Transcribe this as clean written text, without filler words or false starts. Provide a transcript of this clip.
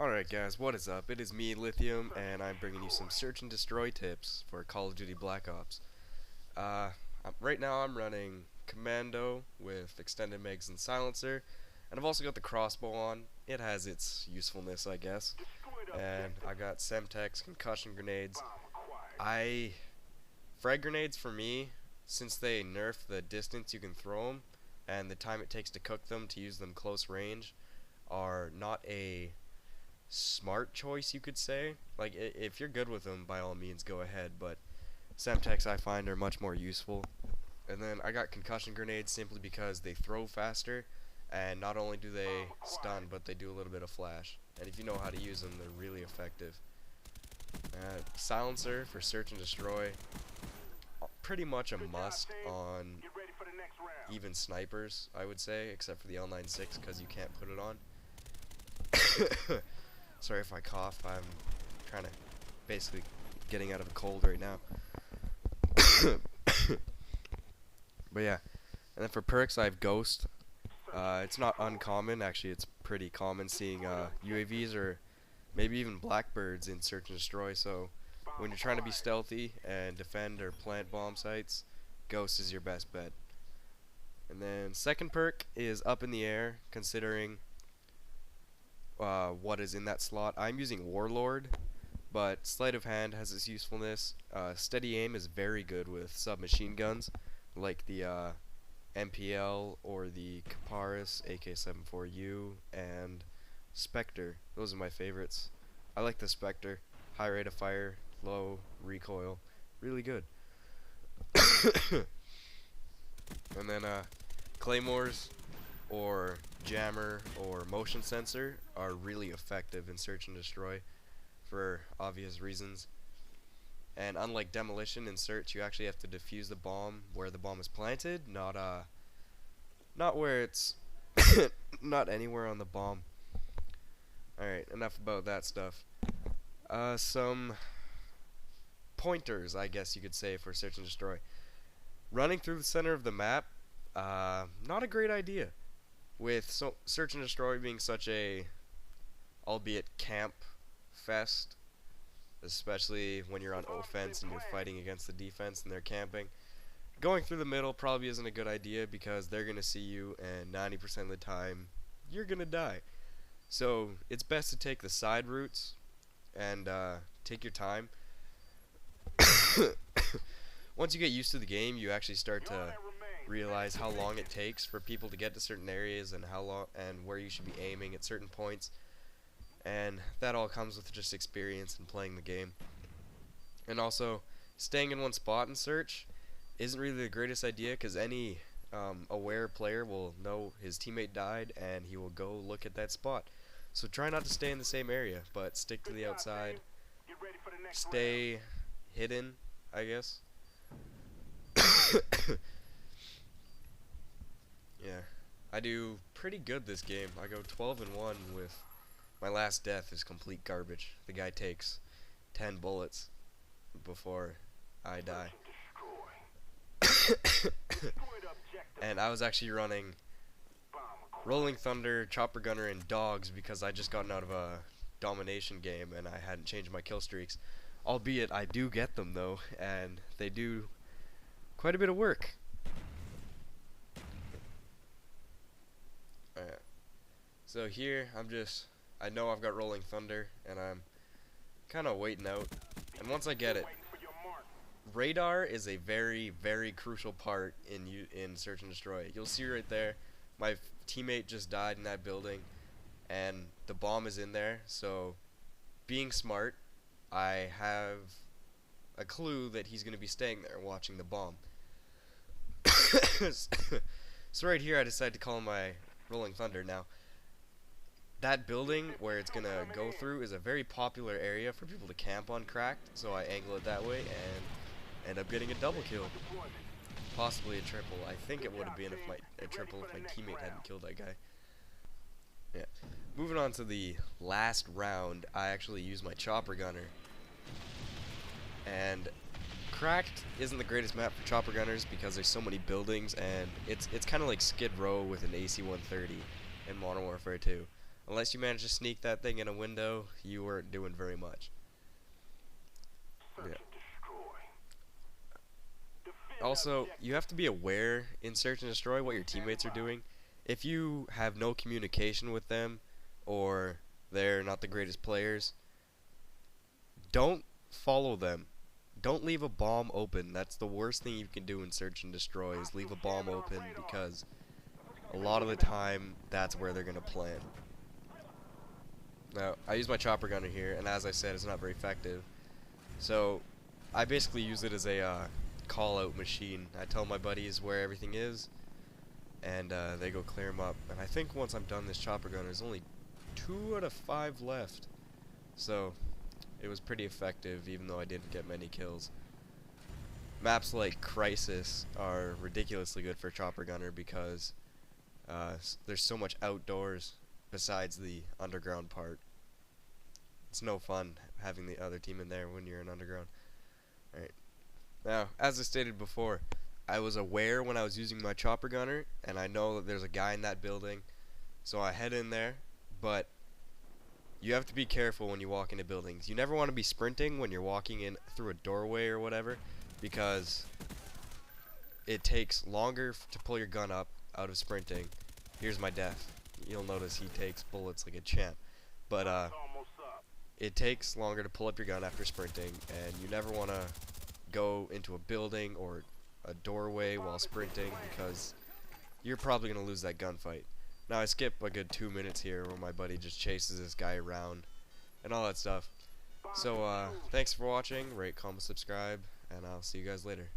Alright guys, what is up? It is me, Lithium, and I'm bringing you some search and destroy tips for Call of Duty Black Ops. Right now I'm running Commando with extended mags and silencer, and I've also got the Crossbow on. It has its usefulness, I guess. And I got Semtex, Concussion grenades. Frag grenades for me, since they nerf the distance you can throw them, and the time it takes to cook them to use them close range, are not a smart choice, you could say. Like, if you're good with them, by all means go ahead, but Semtex I find are much more useful. And then I got concussion grenades simply because they throw faster, and not only do they stun, but they do a little bit of flash, and if you know how to use them, they're really effective. Silencer for search and destroy, pretty much a must on even snipers, I would say, except for the L96 because you can't put it on. Sorry if I cough, I'm trying to basically getting out of a cold right now. But yeah, and then for perks I have Ghost. It's not uncommon, actually it's pretty common seeing UAVs or maybe even blackbirds in search and destroy, so when you're trying to be stealthy and defend or plant bomb sites, Ghost is your best bet. And then second perk is Up in the Air, considering what is in that slot. I'm using Warlord, but Sleight of Hand has its usefulness. Steady Aim is very good with submachine guns, like the MPL or the Caparis AK-74U and Spectre. Those are my favorites. I like the Spectre. High rate of fire, low recoil, really good. And then Claymores or jammer or motion sensor are really effective in search and destroy for obvious reasons. And unlike demolition in search, you actually have to defuse the bomb where the bomb is planted, not where it's not anywhere on the bomb. Alright, enough about that stuff. Some pointers, I guess you could say, for search and destroy. Running through the center of the map, not a great idea. With search and destroy being such a, albeit camp fest, especially when you're on offense and you're fighting against the defense and they're camping, going through the middle probably isn't a good idea because they're gonna see you, and 90% of the time you're gonna die. So it's best to take the side routes and take your time. Once you get used to the game, you actually start to realize how long it takes for people to get to certain areas and how long and where you should be aiming at certain points, and that all comes with just experience and playing the game. And also, staying in one spot in search isn't really the greatest idea, because any aware player will know his teammate died and he will go look at that spot. So try not to stay in the same area, but stick to the outside. Stay hidden, I guess. Yeah, I do pretty good this game. I go 12-1 with my last death is complete garbage. The guy takes 10 bullets before I die. And I was actually running Rolling Thunder, Chopper Gunner, and Dogs because I just gotten out of a domination game and I hadn't changed my kill streaks. Albeit I do get them though, and they do quite a bit of work. Alright. So here I know I've got Rolling Thunder and I'm kinda waiting out. And once I get it, radar is a very, very crucial part in search and destroy. You'll see right there, my teammate just died in that building and the bomb is in there, so being smart, I have a clue that he's going to be staying there watching the bomb. So right here I decided to call my Rolling Thunder. Now, that building where it's going to go through is a very popular area for people to camp on cracked, so I angle it that way and end up getting a double kill. Possibly a triple. I think it would have been a triple if my teammate hadn't killed that guy. Yeah. Moving on to the last round, I actually used my Chopper Gunner. And Cracked isn't the greatest map for Chopper Gunners because there's so many buildings, and it's kind of like Skid Row with an AC-130 in Modern Warfare 2. Unless you manage to sneak that thing in a window, you weren't doing very much. Yeah. Also, you have to be aware in Search and Destroy what your teammates are doing. If you have no communication with them, or they're not the greatest players, don't follow them. Don't leave a bomb open. That's the worst thing you can do in Search and Destroy, is leave a bomb open, because a lot of the time, that's where they're going to plant. Now, I use my chopper gunner here, and as I said, it's not very effective. So, I basically use it as a call-out machine. I tell my buddies where everything is, and they go clear them up. And I think once I'm done this chopper gunner, there's only 2 out of 5 left. So, it was pretty effective, even though I didn't get many kills. Maps like Crisis are ridiculously good for chopper gunner because there's so much outdoors besides the underground part. It's no fun having the other team in there when you're in underground. Alright. Now, as I stated before, I was aware when I was using my chopper gunner, and I know that there's a guy in that building, so I head in there, but you have to be careful when you walk into buildings. You never want to be sprinting when you're walking in through a doorway or whatever, because it takes longer to pull your gun up out of sprinting. Here's my death. You'll notice he takes bullets like a champ. But it takes longer to pull up your gun after sprinting, and you never want to go into a building or a doorway while sprinting, because you're probably going to lose that gunfight. Now I skip a good 2 minutes here where my buddy just chases this guy around and all that stuff. So thanks for watching, rate, comment, subscribe, and I'll see you guys later.